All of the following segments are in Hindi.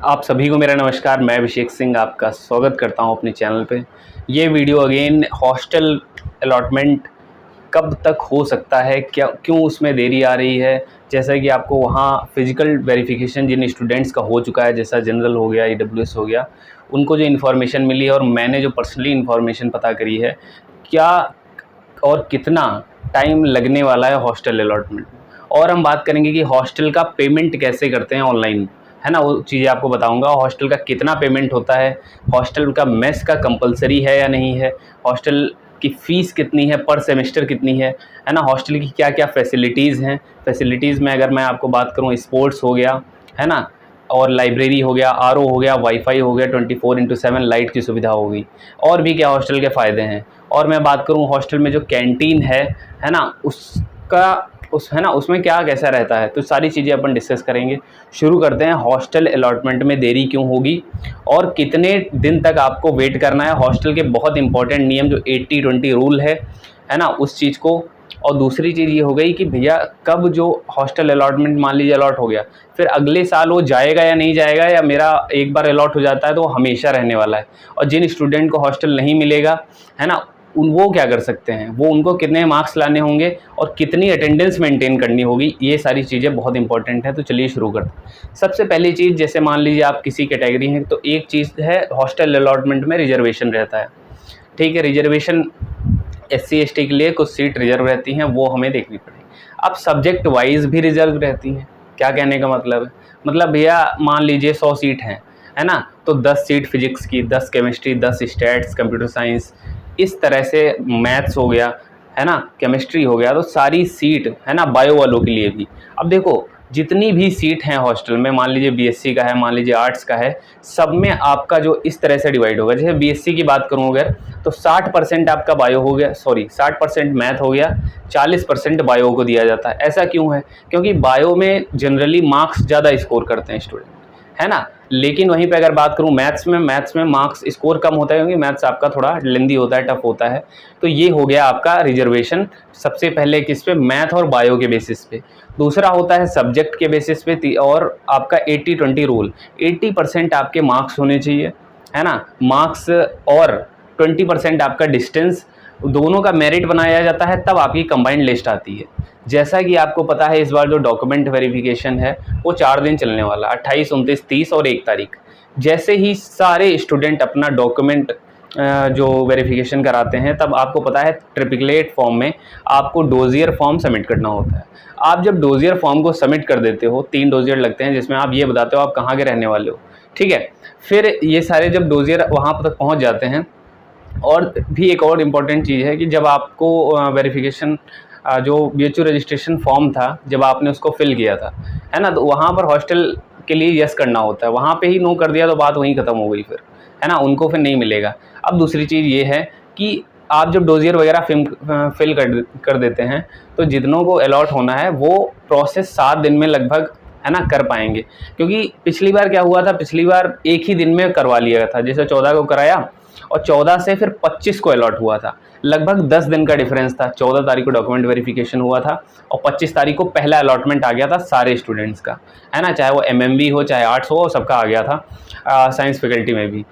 आप सभी को मेरा नमस्कार। मैं अभिषेक सिंह आपका स्वागत करता हूं अपने चैनल पे। ये वीडियो अगेन हॉस्टल अलॉटमेंट कब तक हो सकता है, क्या क्यों उसमें देरी आ रही है। जैसा कि आपको वहाँ फिज़िकल वेरिफिकेशन जिन स्टूडेंट्स का हो चुका है, जैसा जनरल हो गया, ईडब्ल्यूएस हो गया, उनको जो इन्फॉर्मेशन मिली है और मैंने जो पर्सनली इन्फॉर्मेशन पता करी है, क्या और कितना टाइम लगने वाला है हॉस्टल अलॉटमेंट में। और हम बात करेंगे कि हॉस्टल का पेमेंट कैसे करते हैं ऑनलाइन, है ना, वो चीज़ें आपको बताऊंगा। हॉस्टल का कितना पेमेंट होता है, हॉस्टल का मेस का कंपलसरी है या नहीं है, हॉस्टल की फ़ीस कितनी है, पर सेमेस्टर कितनी है ना, हॉस्टल की क्या क्या फैसिलिटीज़ हैं। फैसिलिटीज़ में अगर मैं आपको बात करूँ, स्पोर्ट्स हो गया, है ना, और लाइब्रेरी हो गया, आरओ हो गया, वाईफाई हो गया, 24/7 लाइट की सुविधा हो गई, और भी क्या हॉस्टल के फ़ायदे हैं। और मैं बात करूँ हॉस्टल में जो कैंटीन है ना, उसमें क्या कैसा रहता है, तो सारी चीज़ें अपन डिस्कस करेंगे। शुरू करते हैं। हॉस्टल अलॉटमेंट में देरी क्यों होगी और कितने दिन तक आपको वेट करना है। हॉस्टल के बहुत इंपॉर्टेंट नियम जो 80-20 रूल है ना, उस चीज़ को। और दूसरी चीज़ ये हो गई कि भैया कब जो हॉस्टल अलॉटमेंट मान लीजिए अलॉट हो गया, फिर अगले साल वो जाएगा या नहीं जाएगा, या मेरा एक बार अलॉट हो जाता है तो वो हमेशा रहने वाला है। और जिन स्टूडेंट को हॉस्टल नहीं मिलेगा, है ना, वो क्या कर सकते हैं, वो उनको कितने मार्क्स लाने होंगे और कितनी अटेंडेंस मेंटेन करनी होगी, ये सारी चीज़ें बहुत इंपॉर्टेंट हैं। तो चलिए शुरू करते हैं। सबसे पहली चीज़, जैसे मान लीजिए आप किसी कैटेगरी हैं, तो एक चीज़ है हॉस्टल अलॉटमेंट में रिजर्वेशन रहता है। ठीक है, रिजर्वेशन SC ST के लिए कुछ सीट रिजर्व रहती हैं, वो हमें देखनी पड़ेगी। अब सब्जेक्ट वाइज भी रिजर्व रहती हैं। क्या कहने का मतलब है, मतलब भैया मान लीजिए 100 सीट हैं, है ना, तो 10 सीट फिजिक्स की, 10 केमिस्ट्री, 10 स्टैट्स, कंप्यूटर साइंस, इस तरह से मैथ्स हो गया, है ना, केमिस्ट्री हो गया, तो सारी सीट, है ना, बायो वालों के लिए भी। अब देखो जितनी भी सीट हैं हॉस्टल में, मान लीजिए BSc का है, मान लीजिए आर्ट्स का है, सब में आपका जो इस तरह से डिवाइड होगा। जैसे BSc की बात करूँ अगर, तो 60% आपका बायो हो गया, 60% मैथ हो गया, 40% बायो को दिया जाता है। ऐसा क्यों है, क्योंकि बायो में जनरली मार्क्स ज़्यादा स्कोर करते हैं स्टूडेंट, है ना। लेकिन वहीं पे अगर बात करूँ मैथ्स में मार्क्स स्कोर कम होता है, क्योंकि मैथ्स आपका थोड़ा लेंदी होता है, टफ होता है। तो ये हो गया आपका रिजर्वेशन, सबसे पहले किस पे, मैथ और बायो के बेसिस पे। दूसरा होता है सब्जेक्ट के बेसिस पे, और आपका 80-20 रूल, 80% आपके मार्क्स होने चाहिए, है ना, मार्क्स, और 20% आपका डिस्टेंस, दोनों का मेरिट बनाया जाता है, तब आपकी कंबाइंड लिस्ट आती है। जैसा कि आपको पता है, इस बार जो डॉक्यूमेंट वेरिफिकेशन है वो 4 दिन चलने वाला, 28, 29, 30 और 1 तारीख। जैसे ही सारे स्टूडेंट अपना डॉक्यूमेंट जो वेरिफिकेशन कराते हैं, तब आपको पता है ट्रिपिकलेट फॉर्म में आपको डोजियर फॉर्म सबमिट करना होता है। आप जब डोजियर फॉर्म को सबमिट कर देते हो, 3 डोजियर लगते हैं, जिसमें आप ये बताते हो आप कहाँ के रहने वाले हो, ठीक है। फिर ये सारे जब डोजियर वहाँ तक पहुँच जाते हैं, और भी एक और इम्पॉर्टेंट चीज़ है कि जब आपको वेरिफिकेशन जो BHU रजिस्ट्रेशन फॉर्म था, जब आपने उसको फिल किया था, है ना, तो वहाँ पर हॉस्टल के लिए यस करना होता है। वहाँ पे ही नो कर दिया तो बात वहीं ख़त्म हो गई फिर, है ना, उनको फिर नहीं मिलेगा। अब दूसरी चीज़ ये है कि आप जब डोजियर वगैरह फिल कर देते हैं, तो जितनों को अलॉट होना है वो प्रोसेस 7 दिन में लगभग, है ना, कर पाएंगे। क्योंकि पिछली बार क्या हुआ था, पिछली बार एक ही दिन में करवा लिया था, जैसे 14 को कराया और 14 से फिर 25 को अलॉट हुआ था। लगभग 10 दिन का डिफरेंस था। 14 तारीख को डॉक्यूमेंट वेरिफिकेशन हुआ था और 25 तारीख को पहला अलॉटमेंट आ गया था सारे स्टूडेंट्स का, है ना, चाहे वो MMB हो, चाहे आर्ट्स हो, सबका आ गया था, साइंस फैकल्टी में भी।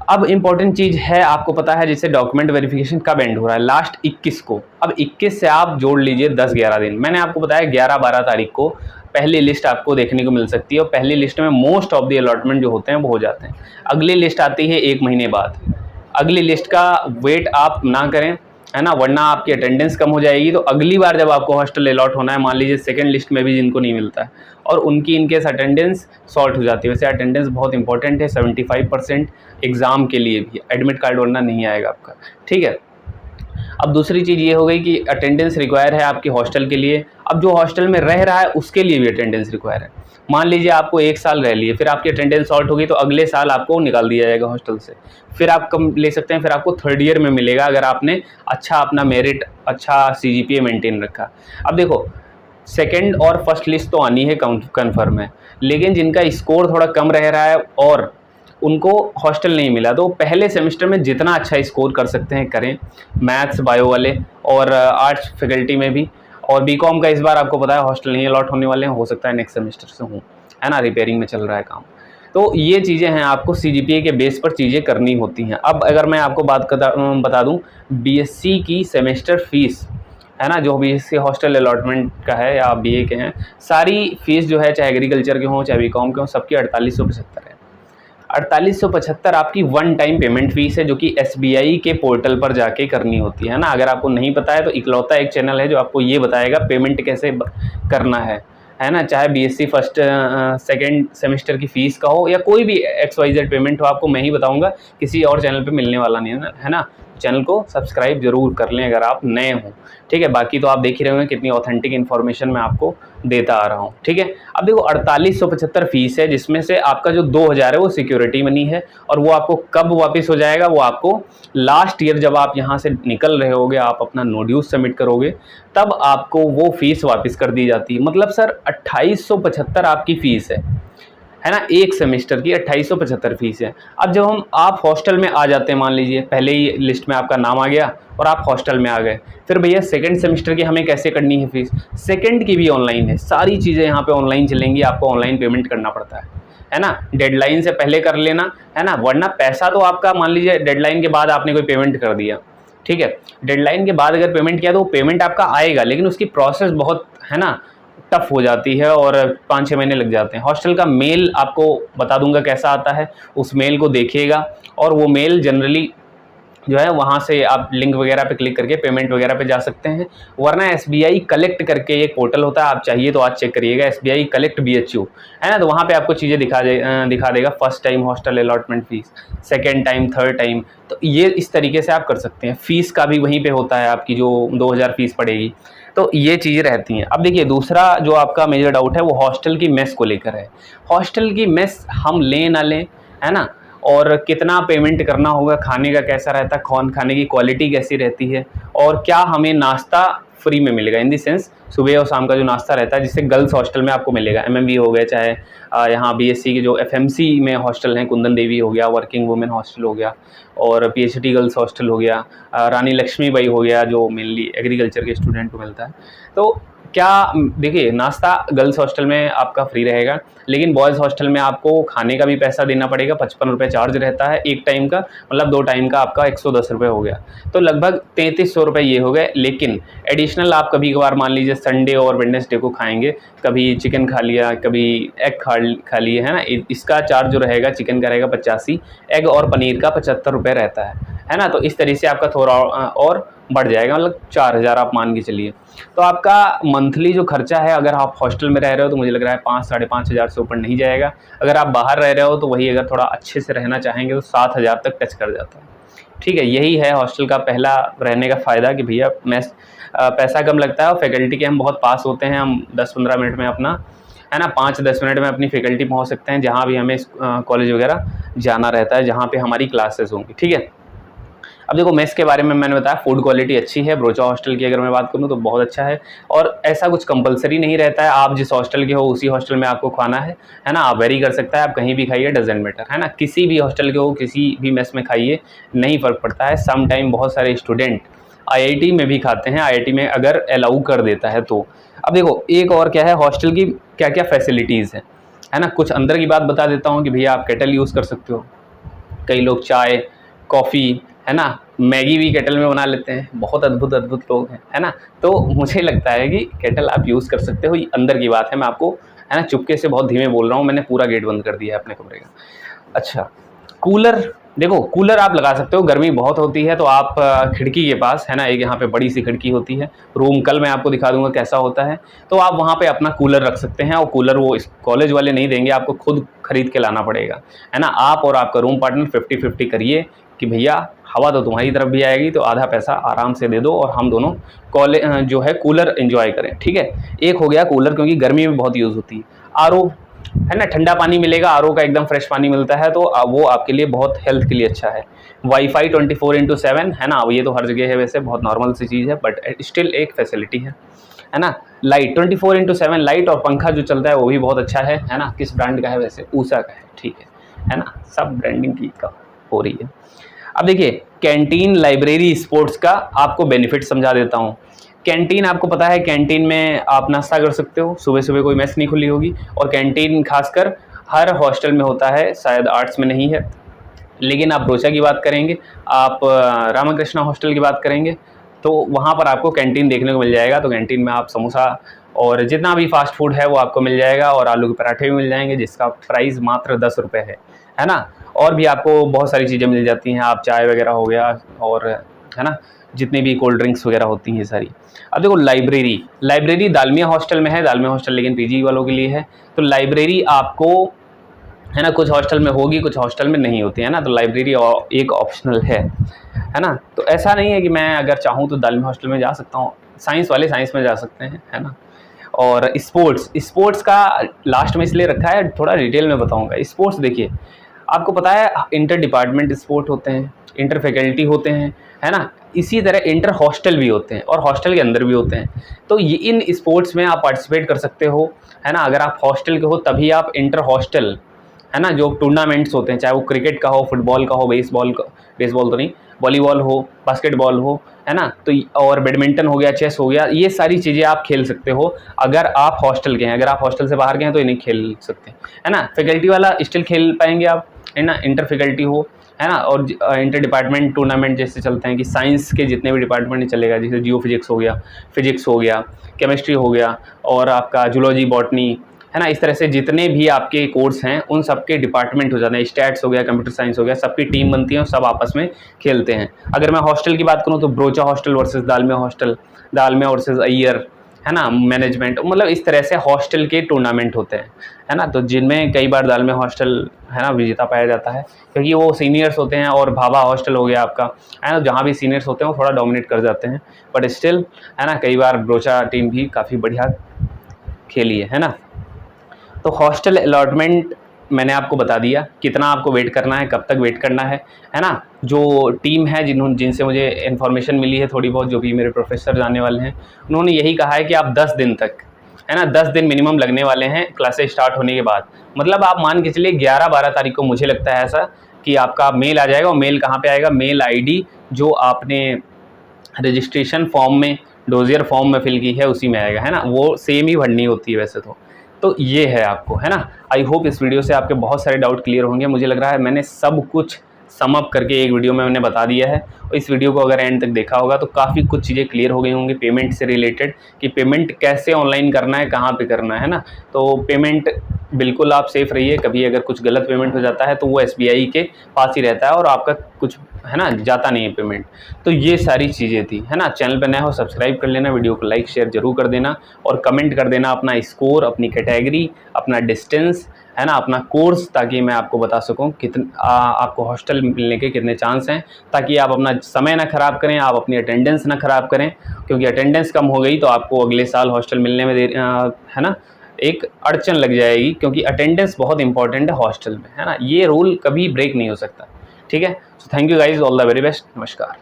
अब इम्पॉर्टेंट चीज़ है, आपको पता है जैसे डॉक्यूमेंट वेरिफिकेशन कब एंड हो रहा है, लास्ट 21 को। अब 21 से आप जोड़ लीजिए 10-11 दिन। मैंने आपको बताया 11-12 तारीख को पहली लिस्ट आपको देखने को मिल सकती है, और पहली लिस्ट में मोस्ट ऑफ द अलॉटमेंट जो होते हैं वो हो जाते हैं। अगली लिस्ट आती है 1 महीने बाद। अगली लिस्ट का वेट आप ना करें, है ना, वरना आपकी अटेंडेंस कम हो जाएगी। तो अगली बार जब आपको हॉस्टल अलॉट होना है, मान लीजिए सेकंड लिस्ट में भी जिनको नहीं मिलता है, और उनकी इनकेस अटेंडेंस शॉर्ट हो जाती है। वैसे अटेंडेंस बहुत इंपॉर्टेंट है, 75% एग्ज़ाम के लिए भी, एडमिट कार्ड वरना नहीं आएगा आपका, ठीक है। अब दूसरी चीज़ ये हो गई कि अटेंडेंस रिक्वायर है आपकी हॉस्टल के लिए। अब जो हॉस्टल में रह रहा है उसके लिए भी अटेंडेंस रिक्वायर है। मान लीजिए आपको 1 साल रह लिए, फिर आपकी अटेंडेंस शॉर्ट होगी, तो अगले साल आपको निकाल दिया जाएगा हॉस्टल से। फिर आप कम ले सकते हैं, फिर आपको 3rd ईयर में मिलेगा, अगर आपने अच्छा अपना मेरिट, अच्छा CGPA मेंटेन रखा। अब देखो, सेकेंड और फर्स्ट लिस्ट तो आनी है, कन्फर्म है, लेकिन जिनका स्कोर थोड़ा कम रह रहा है और उनको हॉस्टल नहीं मिला, तो पहले सेमेस्टर में जितना अच्छा स्कोर कर सकते हैं करें, मैथ्स बायो वाले, और आर्ट्स फैकल्टी में भी। और BCom का इस बार आपको पता है हॉस्टल नहीं अलॉट होने वाले हैं, हो सकता है नेक्स्ट सेमेस्टर से हूँ, है ना, रिपेयरिंग में चल रहा है काम। तो ये चीज़ें हैं, आपको CGPA के बेस पर चीज़ें करनी होती हैं। अब अगर मैं आपको बता दूँ BSc की सेमेस्टर फ़ीस, है ना, जो BSc हॉस्टल अलॉटमेंट का है या BA के हैं, सारी फ़ीस जो है, चाहे एग्रीकल्चर के हों चाहे BCom के हों, सबकी 4875 है। 4875 आपकी वन टाइम पेमेंट फ़ीस है, जो कि SBI के पोर्टल पर जाके करनी होती है ना। अगर आपको नहीं पता है तो इकलौता एक चैनल है जो आपको ये बताएगा पेमेंट कैसे करना है ना। चाहे BSc फर्स्ट सेकेंड सेमेस्टर की फ़ीस का हो या कोई भी XYZ पेमेंट हो, आपको मैं ही बताऊंगा, किसी और चैनल पे मिलने वाला नहीं है ना। चैनल को सब्सक्राइब जरूर कर लें अगर आप नए हों, ठीक है। बाकी तो आप देख ही रहे होंगे कितनी ऑथेंटिक इन्फॉर्मेशन मैं आपको देता आ रहा हूँ, ठीक है। अब देखो 4875 फीस है, जिसमें से आपका जो 2000 है वो सिक्योरिटी मनी है, और वो आपको कब वापस हो जाएगा, वो आपको लास्ट ईयर जब आप यहाँ से निकल रहे होगे, आप अपना नो ड्यूज सबमिट करोगे, तब आपको वो फीस वापस कर दी जाती है। मतलब सर 2875 आपकी फ़ीस है ना, एक सेमेस्टर की 2875 फीस है। अब जब आप हॉस्टल में आ जाते हैं, मान लीजिए पहले ही लिस्ट में आपका नाम आ गया और आप हॉस्टल में आ गए, फिर भैया सेकंड सेमेस्टर की हमें कैसे करनी है फ़ीस? सेकंड की भी ऑनलाइन है, सारी चीज़ें यहाँ पे ऑनलाइन चलेंगी, आपको ऑनलाइन पेमेंट करना पड़ता है ना। डेडलाइन से पहले कर लेना, है ना, वरना पैसा तो आपका, मान लीजिए डेडलाइन के बाद आपने कोई पेमेंट कर दिया, ठीक है, डेडलाइन के बाद अगर पेमेंट किया तो वो पेमेंट आपका आएगा, लेकिन उसकी प्रोसेस बहुत, है ना, टफ हो जाती है और 5-6 महीने लग जाते हैं। हॉस्टल का मेल आपको बता दूंगा कैसा आता है, उस मेल को देखिएगा, और वो मेल जनरली जो है वहाँ से आप लिंक वगैरह पे क्लिक करके पेमेंट वगैरह पे जा सकते हैं, वरना SBI कलेक्ट करके एक पोर्टल होता है, आप चाहिए तो आज चेक करिएगा, SBI कलेक्ट BHU, है ना। तो वहाँ पे आपको चीज़ें दिखा देगा, first time hostel allotment fees, second time, third time, तो ये इस तरीके से आप कर सकते हैं। फ़ीस का भी वहीं पर होता है, आपकी जो 2000 फीस पड़ेगी, तो ये चीज़ें रहती हैं। अब देखिए दूसरा जो आपका मेजर डाउट है वो हॉस्टल की मेस को लेकर है। हॉस्टल की मेस हम लें ना लें, है ना, और कितना पेमेंट करना होगा, खाने का कैसा रहता है, खाने की क्वालिटी कैसी रहती है, और क्या हमें नाश्ता फ्री में मिलेगा, इन दी सेंस सुबह और शाम का जो नाश्ता रहता है, जिससे गर्ल्स हॉस्टल में आपको मिलेगा, MMV हो गया, चाहे यहाँ BSc के जो FMC में हॉस्टल हैं, कुंदन देवी हो गया, वर्किंग वुमेन हॉस्टल हो गया, और PhD गर्ल्स हॉस्टल हो गया, रानी लक्ष्मीबाई हो गया, जो मेनली एग्रीकल्चर के स्टूडेंट को मिलता है। तो क्या देखिए, नाश्ता गर्ल्स हॉस्टल में आपका फ्री रहेगा, लेकिन बॉयज़ हॉस्टल में आपको खाने का भी पैसा देना पड़ेगा, 55 रुपये चार्ज रहता है एक टाइम का, मतलब 2 टाइम का आपका 110 रुपये हो गया, तो लगभग 3300 रुपये ये हो गए। लेकिन एडिशनल आप कभी कभार मान लीजिए संडे और वेडनेसडे को खाएंगे, कभी चिकन खा लिया, कभी एग खा लिए, है ना, इसका चार्ज जो रहेगा, चिकन का रहेगा 85, एग और पनीर का 75 रुपये रहता है ना। तो इस तरीके से आपका थोड़ा और बढ़ जाएगा, मतलब 4000 आप मान के चलिए। तो आपका मंथली जो खर्चा है, अगर आप हॉस्टल में रह रहे हो तो मुझे लग रहा है 5-5.5 हज़ार से ऊपर नहीं जाएगा। अगर आप बाहर रह रहे हो तो वही, अगर थोड़ा अच्छे से रहना चाहेंगे तो 7000 तक टच कर जाता है, ठीक है। यही है हॉस्टल का पहला रहने का फ़ायदा कि भैया पैसा कम लगता है, और फैकल्टी के हम बहुत पास होते हैं, हम 10-15 मिनट में अपना, है ना, 5-10 मिनट में अपनी फैकल्टी पहुंच सकते हैं, जहां भी हमें कॉलेज वगैरह जाना रहता है, जहां पे हमारी क्लासेस होंगी, ठीक है। अब देखो मेस के बारे में मैंने बताया, फूड क्वालिटी अच्छी है। ब्रोचा हॉस्टल की अगर मैं बात करूँ तो बहुत अच्छा है, और ऐसा कुछ कंपलसरी नहीं रहता है, आप जिस हॉस्टल के हो उसी हॉस्टल में आपको खाना है ना, आप वेरी कर सकता है, आप कहीं भी खाइए, डजेंट मैटर, है ना, किसी भी हॉस्टल के हो, किसी भी मेस में खाइए, नहीं फ़र्क पड़ता है। सम टाइम बहुत सारे स्टूडेंट IIT में भी खाते हैं, IIT में अगर अलाउ कर देता है तो। अब देखो एक और क्या है, हॉस्टल की क्या क्या फैसिलिटीज़ है ना, कुछ अंदर की बात बता देता हूँ कि भैया आप केटल यूज़ कर सकते हो, कई लोग चाय, कॉफ़ी, है ना, मैगी भी केटल में बना लेते हैं, बहुत अद्भुत लोग हैं, है ना। तो मुझे लगता है कि केटल आप यूज़ कर सकते हो, ये अंदर की बात है, मैं आपको, है ना, चुपके से बहुत धीमे बोल रहा हूँ, मैंने पूरा गेट बंद कर दिया है अपने कमरे का। अच्छा, कूलर, देखो कूलर आप लगा सकते हो, गर्मी बहुत होती है तो आप खिड़की के पास, है ना, एक यहाँ पे बड़ी सी खिड़की होती है, रूम कल मैं आपको दिखा दूंगा कैसा होता है, तो आप वहाँ पे अपना कूलर रख सकते हैं, और कूलर वो इस कॉलेज वाले नहीं देंगे, आपको खुद खरीद के लाना पड़ेगा, है ना। आप और आपका रूम पार्टनर 50-50 करिए कि भैया हवा तो तुम्हारी तरफ भी आएगी, तो आधा पैसा आराम से दे दो और हम दोनों कॉलेज जो है कूलर एंजॉय करें, ठीक है। एक हो गया कूलर, क्योंकि गर्मी में बहुत यूज़ होती है। RO, है ना, ठंडा पानी मिलेगा, RO का एकदम फ्रेश पानी मिलता है, तो वो आपके लिए बहुत हेल्थ के लिए अच्छा है। वाईफाई 24/7, है ना, ये तो हर जगह है, वैसे बहुत नॉर्मल सी चीज़ है, बट स्टिल एक फैसिलिटी है ना। लाइट 24/7 लाइट, और पंखा जो चलता है वो भी बहुत अच्छा है ना। किस ब्रांड का है वैसे? ऊषा का है, ठीक है ना, सब ब्रांडिंग की का हो रही है। अब देखिए कैंटीन, लाइब्रेरी, स्पोर्ट्स का आपको बेनिफिट समझा देता हूँ। कैंटीन आपको पता है, कैंटीन में आप नाश्ता कर सकते हो, सुबह सुबह कोई मेस नहीं खुली होगी, और कैंटीन खासकर हर हॉस्टल में होता है, शायद आर्ट्स में नहीं है, लेकिन आप ब्रोचा की बात करेंगे, आप रामकृष्णा हॉस्टल की बात करेंगे तो वहाँ पर आपको कैंटीन देखने को मिल जाएगा। तो कैंटीन में आप समोसा और जितना भी फास्ट फूड है वो आपको मिल जाएगा, और आलू के पराठे भी मिल जाएंगे जिसका प्राइस मात्र 10 रुपये है ना। और भी आपको बहुत सारी चीज़ें मिल जाती हैं, आप चाय वगैरह हो गया और है ना, जितनी भी कोल्ड ड्रिंक्स वगैरह होती हैं सारी। अब देखो लाइब्रेरी दालमिया हॉस्टल में है, दालमिया हॉस्टल लेकिन पीजी वालों के लिए है। तो लाइब्रेरी आपको है ना कुछ हॉस्टल में होगी, कुछ हॉस्टल में नहीं होती है ना, तो लाइब्रेरी एक ऑप्शनल है ना। तो ऐसा नहीं है कि मैं अगर चाहूँ तो दालमिया हॉस्टल में जा सकता हूँ, साइंस वाले साइंस में जा सकते हैं, है ना। और स्पोर्ट्स का लास्ट में इसलिए रखा है, थोड़ा डिटेल में बताऊँगा। स्पोर्ट्स देखिए, आपको पता है इंटर डिपार्टमेंट स्पोर्ट होते हैं, इंटर फैकल्टी होते हैं, है ना। इसी तरह इंटर हॉस्टल भी होते हैं और हॉस्टल के अंदर भी होते हैं। तो ये इन स्पोर्ट्स में आप पार्टिसिपेट कर सकते हो, है ना। अगर आप हॉस्टल के हो तभी आप इंटर हॉस्टल, है ना, जो टूर्नामेंट्स होते हैं, चाहे वो क्रिकेट का हो, फुटबॉल का हो, बेसबॉल तो नहीं, वॉलीबॉल हो, बास्केटबॉल हो, है ना, तो और बैडमिंटन हो गया, चेस हो गया, ये सारी चीज़ें आप खेल सकते हो अगर आप हॉस्टल के हैं। अगर आप हॉस्टल से बाहर के हैं तो ये नहीं खेल सकते, है ना। फैकल्टी वाला स्टिल खेल पाएंगे आप, है ना, इंटर फैकल्टी हो, है ना। और इंटर डिपार्टमेंट टूर्नामेंट जैसे चलते हैं कि साइंस के जितने भी डिपार्टमेंट चलेगा, जैसे जियो फिजिक्स हो गया, फिजिक्स हो गया, केमिस्ट्री हो गया, और आपका जूलॉजी, बॉटनी, है ना। इस तरह से जितने भी आपके कोर्स हैं उन सबके डिपार्टमेंट हो जाते हैं, स्टैट्स हो गया, कंप्यूटर साइंस हो गया, सबकी टीम बनती है और सब आपस में खेलते हैं। अगर मैं हॉस्टल की बात करूं तो Brocha hostel versus Dalmia hostel, Dalmia versus Iyer, है ना, मैनेजमेंट, मतलब इस तरह से हॉस्टल के टूर्नामेंट होते हैं, है ना। तो जिनमें कई बार दालमिया हॉस्टल, है ना, विजेता पाया जाता है, क्योंकि वो सीनियर्स होते हैं। और भाभा हॉस्टल हो गया आपका, है ना, जहाँ भी सीनियर्स होते हैं वो थोड़ा डोमिनेट कर जाते हैं, बट स्टिल, है ना, कई बार ब्रोचा टीम भी काफ़ी बढ़िया खेली है ना। तो हॉस्टल अलॉटमेंट मैंने आपको बता दिया, कितना आपको वेट करना है, कब तक वेट करना है ना। जो टीम है जिनसे मुझे इन्फॉर्मेशन मिली है थोड़ी बहुत, जो भी मेरे प्रोफेसर जाने वाले हैं, उन्होंने यही कहा है कि आप 10 दिन तक, है ना, 10 दिन मिनिमम लगने वाले हैं क्लासेस स्टार्ट होने के बाद। मतलब आप मान के चलिए 11-12 तारीख को, मुझे लगता है ऐसा, कि आपका मेल आ जाएगा। और मेल कहाँ पर आएगा? मेल ID जो आपने रजिस्ट्रेशन फॉर्म में, डोजियर फॉर्म में फिल की है उसी में आएगा, है ना। वो सेम ही भरनी होती है वैसे तो ये है आपको, है ना। आई होप इस वीडियो से आपके बहुत सारे डाउट क्लियर होंगे। मुझे लग रहा है मैंने सब कुछ सम अप करके एक वीडियो में मैंने बता दिया है। और इस वीडियो को अगर एंड तक देखा होगा तो काफ़ी कुछ चीज़ें क्लियर हो गई होंगी पेमेंट से रिलेटेड, कि पेमेंट कैसे ऑनलाइन करना है, कहाँ पे करना है ना। तो पेमेंट बिल्कुल आप सेफ़ रहिए, कभी अगर कुछ गलत पेमेंट हो जाता है तो वो SBI के पास ही रहता है और आपका कुछ, है ना, जाता नहीं है पेमेंट। तो ये सारी चीज़ें थी, है ना। चैनल पर नया हो सब्सक्राइब कर लेना, वीडियो को लाइक शेयर जरूर कर देना, और कमेंट कर देना अपना स्कोर, अपनी कैटेगरी, अपना डिस्टेंस, है ना, अपना कोर्स, ताकि मैं आपको बता सकूं आपको हॉस्टल मिलने के कितने चांस हैं, ताकि आप अपना समय ना ख़राब करें, आप अपनी अटेंडेंस ना ख़राब करें। क्योंकि अटेंडेंस कम हो गई तो आपको अगले साल हॉस्टल मिलने में है ना, एक अड़चन लग जाएगी, क्योंकि अटेंडेंस बहुत इंपॉर्टेंट है हॉस्टल में, है ना। ये रूल कभी ब्रेक नहीं हो सकता, ठीक है। So thank you guys, all the very best, नमस्कार।